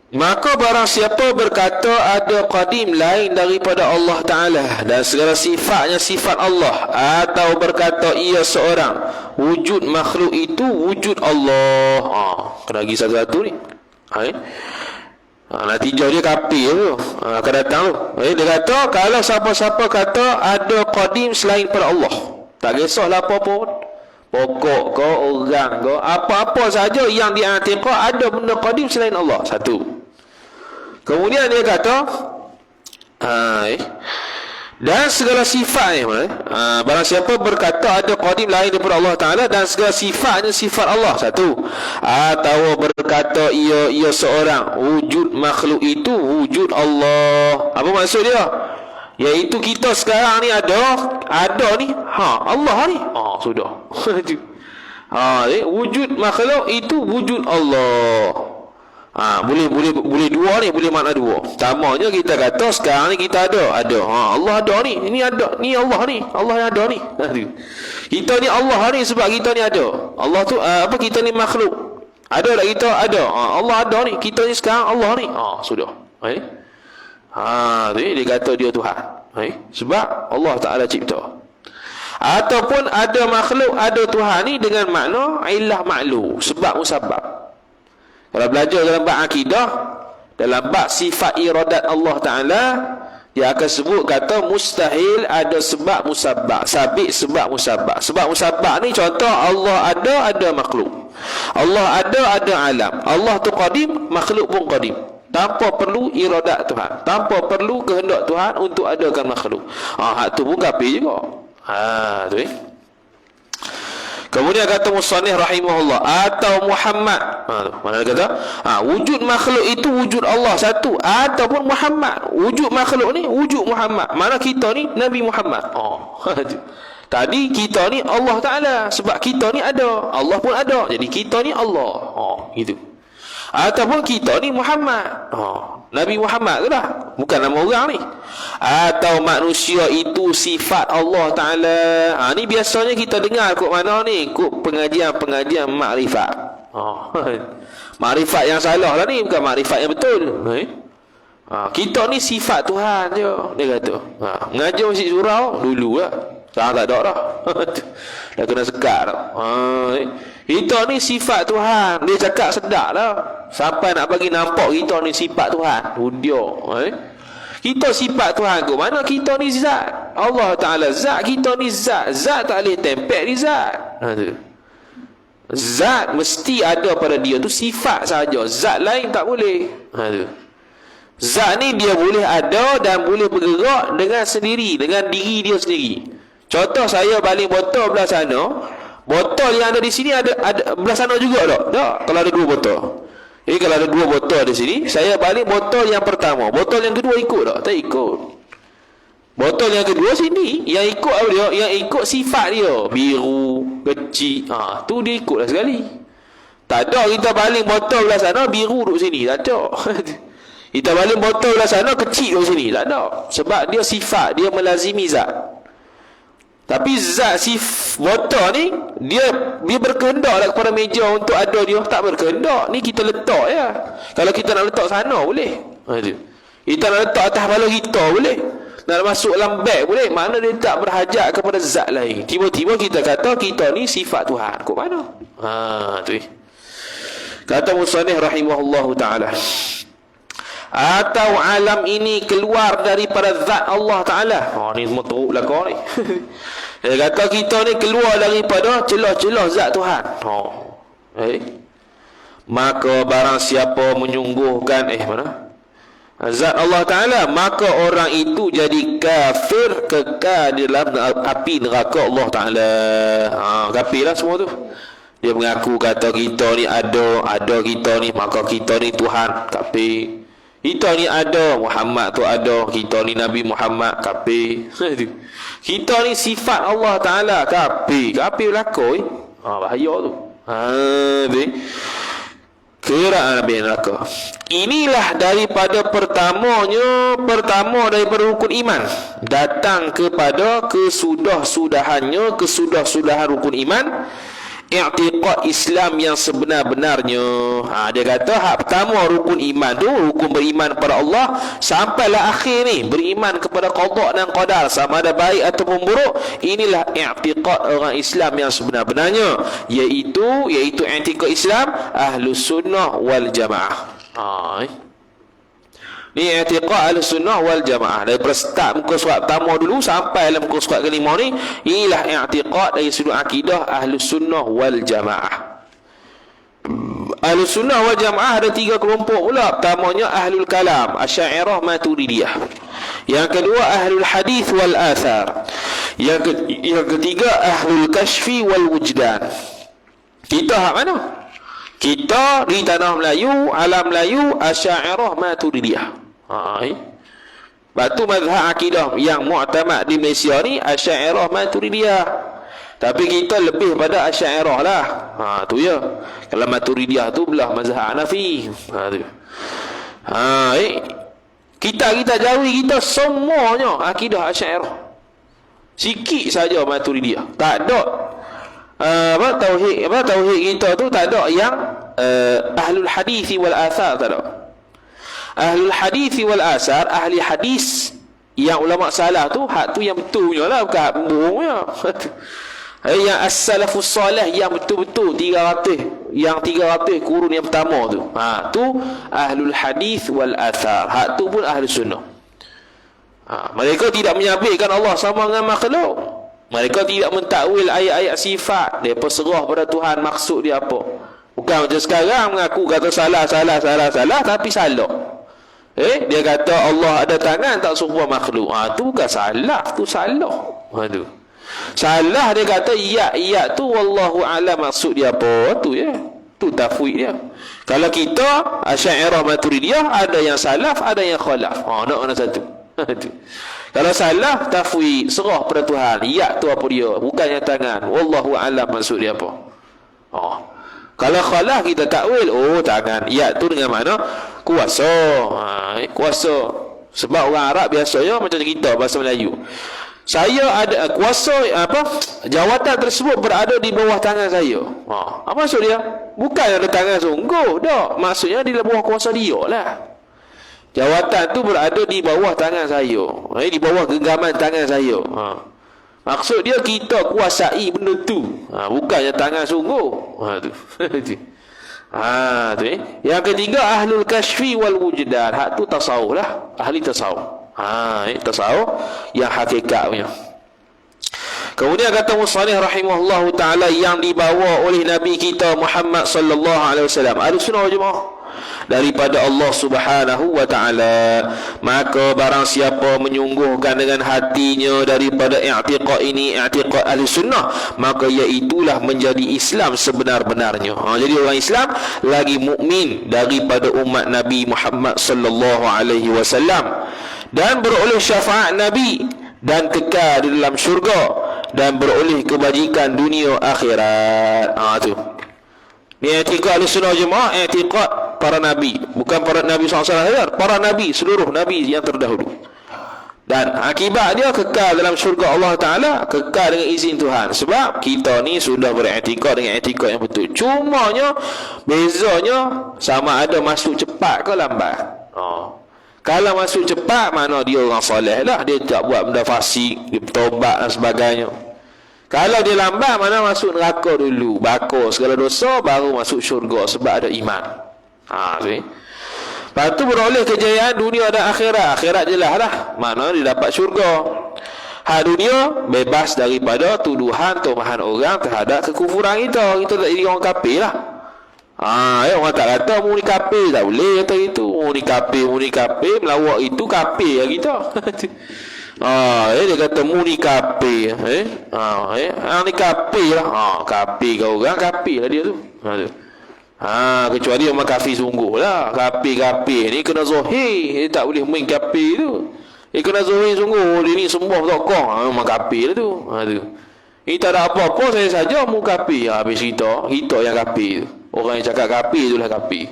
maka barang siapa berkata ada qadim lain daripada Allah Ta'ala dan segala sifatnya sifat Allah, atau berkata ia seorang, wujud makhluk itu wujud Allah. Kena lagi satu-satu ni. Natijah dia kafir tu. Akan datang tu. Dia kata kalau siapa-siapa kata ada qadim selain pada Allah, tak kisahlah apa pun, pokok ke, orang ke, apa-apa saja yang di'atiqad ada benda qadim selain Allah. Satu. Kemudian dia kata dan segala sifatnya, barang siapa berkata ada qadim lain daripada Allah Ta'ala dan segala sifatnya sifat Allah. Satu. Atau berkata ia seorang, wujud makhluk itu wujud Allah. Apa maksud dia? Iaitu kita sekarang ni ada ni, Allah ni. Sudah. Wujud makhluk itu wujud Allah. Boleh dua ni, boleh makna dua. Pertamanya kita kata sekarang ni kita ada. Allah ada ni, ini ada, ni Allah ni, Allah yang ada ni. Kita ni Allah ni sebab kita ni ada. Allah tu kita ni makhluk. Ada tak kita? Ada. Allah ada ni, kita ni sekarang Allah ni. Sudah. Dia kata dia Tuhan. Sebab Allah Ta'ala cipta. Ataupun ada makhluk, ada Tuhan ni dengan makna ilah maklum, sebab musabab. Kalau belajar dalam bab akidah, dalam bab sifat iradat Allah Ta'ala, dia akan sebut kata mustahil ada sebab musabab, sabit sebab musabab. Sebab musabab ni contoh, Allah ada makhluk. Allah ada alam. Allah tu qadim, makhluk pun qadim. Tanpa perlu iradat Tuhan, tanpa perlu kehendak Tuhan untuk adakan makhluk. Hak tu pun kafir juga. Tu Kemudian kata musannif rahimahullah, atau Muhammad. Mana dia kata? Wujud makhluk itu wujud Allah. Satu. Ataupun Muhammad. Wujud makhluk ni wujud Muhammad. Mana kita ni Nabi Muhammad. Tadi kita ni Allah Ta'ala. Sebab kita ni ada, Allah pun ada. Jadi kita ni Allah. Gitu. Ataupun kita ni Muhammad. Nabi Muhammad tu lah, bukan nama orang ni. Atau manusia itu sifat Allah Ta'ala. Ni biasanya kita dengar kot mana ni, kot pengajian-pengajian makrifat. Makrifat yang salah lah ni, bukan makrifat yang betul. Kita ni sifat Tuhan je, dia kata. Mengajar masjid surau dulu lah, sekarang tak ada dah. Dah kena sekat dah. Kita ni sifat Tuhan, dia cakap sedap lah, sampai nak bagi nampak kita ni sifat Tuhan. Dia kita sifat Tuhan ke mana? Kita ni zat, Allah Ta'ala zat, kita ni zat. Zat tak boleh tempel di zat. Zat mesti ada pada dia tu, sifat saja. Zat lain tak boleh. Zat ni dia boleh ada dan boleh bergerak dengan sendiri, dengan diri dia sendiri. Contoh, saya balik botol belah sana, botol yang ada di sini ada belah sana juga tak? Tak, kalau ada 2 botol. Jadi kalau ada 2 botol di sini, saya balik botol yang pertama, botol yang kedua ikut tak? Tak ikut. Botol yang kedua sini, yang ikut apa dia? Yang ikut sifat dia, biru, kecil, tu dia ikutlah sekali. Tak ada kita balik botol belah sana, biru duduk sini, tak ada. Kita balik botol belah sana, kecil duduk sini, tak ada. Sebab dia sifat, dia melazimi zat. Tapi zat botol ni, dia berkehendak lah kepada meja untuk ada dia. Tak berkehendak, ni kita letak ya. Kalau kita nak letak sana boleh. Kita nak letak atas kepala kita boleh. Nak masuk dalam beg boleh. Mana dia tak berhajat kepada zat lain. Tiba-tiba kita kata kita ni sifat Tuhan. Kok mana? Tu. Kata musannif rahimahullahu ta'ala, atau alam ini keluar daripada zat Allah Ta'ala. Ni semua teruk belakang ni. Dia kata kita ni keluar daripada celah-celah zat Tuhan. Maka barang siapa menyungguhkan zat Allah Ta'ala, maka orang itu jadi kafir, kekal di dalam api neraka Allah Ta'ala. Kafir lah semua tu. Dia mengaku kata kita ni ada kita ni, maka kita ni Tuhan. Kafir. Kita ni ada, Muhammad tu ada, kita ni Nabi Muhammad, kafir. Kita ni sifat Allah Ta'ala, kafir. Kafir berlaku bahaya tu. Kira Nabi neraka. Inilah daripada pertama daripada rukun iman, datang kepada kesudahan rukun iman, i'tiqad Islam yang sebenar-benarnya. Dia kata hak pertama rukun iman tu, rukun beriman kepada Allah, sampailah akhir ni beriman kepada qada dan qadar, sama ada baik ataupun buruk. Inilah i'tiqad orang Islam yang sebenar-benarnya, iaitu i'tiqad Islam Ahlus Sunnah wal Jamaah. Ni i'tiqad Ahlus Sunnah wal Jamaah. Daripada start muka surat pertama dulu sampai dalam muka surat kelima ni, inilah i'tiqad dari sudut akidah Ahlus Sunnah wal Jamaah. Ahlus Sunnah wal Jamaah ada 3 kelompok pula. Pertamanya Ahlul Kalam, Asy'ariyah, Maturidiyah. Yang kedua Ahlul Hadis wal Athar. Yang ketiga Ahlul Kashfi wal Wujdan. Kita hak mana? Kita di tanah Melayu, alam Melayu, Asy'ariyah, Maturidiyah. Batu mazhab akidah yang mu'tamad di Malaysia ni Asy'ariyah, Maturidiyah. Tapi kita lebih pada Asy'ariyah lah. Tu ya. Kalau Maturidiyah tu belah mazhab Hanafi. Kita jauhi, kita semuanya akidah Asy'ariyah. Sikit saja Maturidiyah. Tak ada tauhid kita tu tak ada yang Ahlul Hadis wal Athar, tak ada. Ahlul Hadis wal Asar, ahli hadis yang ulama salah tu, hak tu yang betul punya lah, bukan hak pembohongnya. Yang as-salafus salih yang betul-betul 300 kurun yang pertama tu, tu Ahlul Hadis wal Athar. Hak tu pun Ahlus Sunnah. Mereka tidak menyabitkan Allah sama dengan makhluk. Mereka tidak mentakwil ayat-ayat sifat. Mereka serah pada Tuhan, maksud dia apa. Bukan macam sekarang mengaku kata salah, tapi salah. Dia kata Allah ada tangan tak serupa makhluk. Tu bukan salah, tu salah. Salah dia kata iya tu wallahu a'lam, maksud dia apa tu ya. Tu tafwid dia. Kalau kita Asy'ariyah, Maturidiyah, ada yang salaf, ada yang khalaf. Nak mana satu. Kalau salah tafwid, serah pada Tuhan. Ya tu apa dia, bukannya tangan. Wallahu a'lam, maksud dia apa. Kalau khalaf kita takwil, tangan. Ya tu dengan mana? Kuasa. Kuasa. Sebab orang Arab biasanya macam kita bahasa Melayu. Saya ada kuasa jawatan tersebut berada di bawah tangan saya. Apa maksud dia? Bukan ada tangan sungguh, tak. Maksudnya di bawah kuasa dia lah. Jawatan tu berada di bawah tangan saya. Di bawah genggaman tangan saya. Maksud dia kita kuasai benda tu. Bukannya tangan sungguh. Tu. Tu. Yang ketiga ahlul kashfi wal wujdan. Hak tu tasawuf lah. Ahli tasawuf. Tasawuf yang hakikat punya. Kemudian kata musannif rahimahullahu taala yang dibawa oleh Nabi kita Muhammad sallallahu alaihi wasallam Ahlussunnah wal Jamaah daripada Allah Subhanahu wa taala. Maka barang siapa menyungguhkan dengan hatinya daripada i'tiqad ini, i'tiqad Ahlussunnah, maka iaitulah menjadi Islam sebenar-benarnya. Jadi orang Islam lagi mukmin daripada umat Nabi Muhammad sallallahu alaihi wasallam dan beroleh syafaat Nabi dan kekal di dalam syurga dan beroleh kebajikan dunia akhirat. Tu. Ni i'tiqad Ahlussunnah wal Jamaah, i'tiqad para nabi, bukan para nabi SAW, para nabi, seluruh nabi yang terdahulu. Dan akibat dia kekal dalam syurga Allah Taala, kekal dengan izin Tuhan. Sebab kita ni sudah beriktikad dengan i'tiqad yang betul. Cumanya bezanya sama ada masuk cepat ke lambat. Kalau masuk cepat, mana dia orang soleh lah, dia tak buat benda fasik, dia bertobat dan sebagainya. Kalau dia lambat, mana masuk neraka dulu, bakar segala dosa, baru masuk syurga sebab ada iman. Lepas tu beroleh kejayaan dunia dan akhirat. Akhirat jelas lah, mana dia dapat syurga. Hak dunia bebas daripada tuduhan tumahan orang terhadap kekufuran kita. Kita tak jadi orang kafir lah. Orang tak kata muni kafir, tak boleh kata itu. Muni kafir, melawak itu kafir lah kita. Dia kata muni kafir. Ni kafir lah. Kafir kau orang, kafir lah dia tu. Kecuali orang kafir sungguh lah. Kafir ni kena zohir. Dia tak boleh main kafir tu. Dia kena zohir sungguh. Dia ni sembuh tokong. Memang kafir lah tu. Ini tak ada apa-apa, saya saja mu kafir. Habis kita yang kafir tu. Orang yang cakap kafir itulah kafir.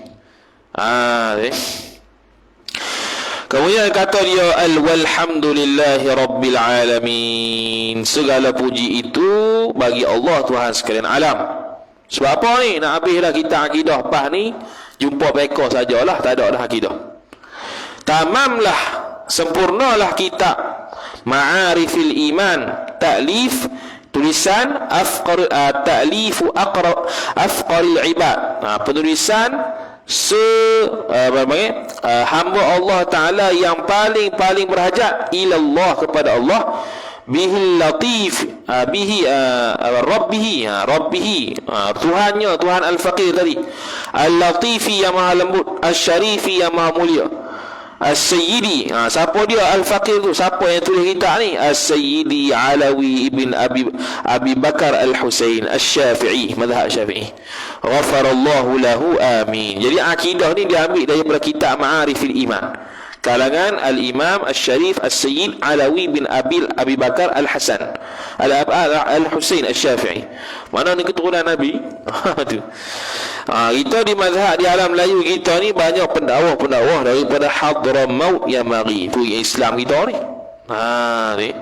Kemudian kata dia walhamdulillahi rabbil alamin. Segala puji itu bagi Allah Tuhan sekalian alam. Sebab apa ni? Nak habis dah kita akidah pas ni, jumpa peka sajalah, tak ada dah akidah. Tamamlah, sempurnalah kitab Ma'arifil Iman, taklif tulisan ta'lifu afqaril ibad. Penulisan hamba Allah Ta'ala yang paling berhajat ilallah, kepada Allah, bihil latif, rabbihi, Tuhannya, Tuhan al-faqir tadi, al-latifi yang maha lembut, al-syarifi yang maha mulia, As-Sayyidi. Siapa dia Al-Faqir tu? Siapa yang tulis kitab ni? As-Sayyidi Alawi ibn Abi Bakar Al-Husain Al-Syafi'i, mazhab Syafi'i. Ghafarallahu lahu, amin. Jadi akidah ni diambil daripada kitab Ma'arifil Iman, kalangan Al-Imam Al-Syarif Al-Sayyid Alawi bin Abi Bakar Al-Hasan Al-Husain Al-Syafi'i. Mana ni keturunan Nabi? Kita di mazhab di alam Melayu kita ni banyak pendakwah daripada Hadramaut Yamari. Tu Islam kita ni. Ni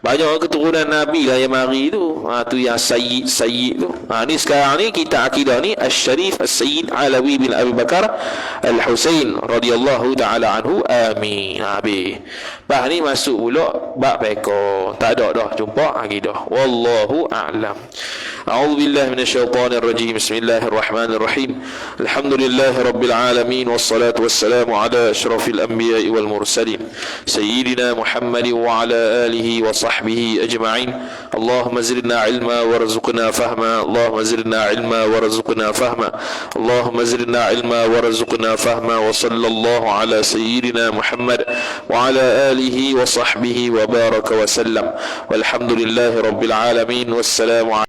banyak keturunan Nabi lah yang mari tu. Tu yang Sayyid tu. Ni sekarang ni kita akidah ni Al-Syarif Al-Sayyid Alawi bin Abi Bakar Al-Husain radhiyallahu ta'ala anhu, amin. Habis. Bah ni masuk pula bab peko. Tak ada dah jumpa akidah. Wallahu a'lam. A'udzu billahi minasyaitonir rajim. Bismillahirrahmanirrahim. Alhamdulillahi rabbil alamin wassalatu wassalamu ala asyrafil anbiya'i wal mursalin sayyidina Muhammadin wa ala alihi wa sahbihi ajma'in. Allahumma zidna ilma warzuqna fahma. Allahumma zidna ilma warzuqna fahma. Allahumma zidna ilma warzuqna fahma. Wa sallallahu ala sayyidina Muhammad wa ala alihi wa sahbihi wa baraka wa sallam. Walhamdulillahi rabbil alamin. Wassalamu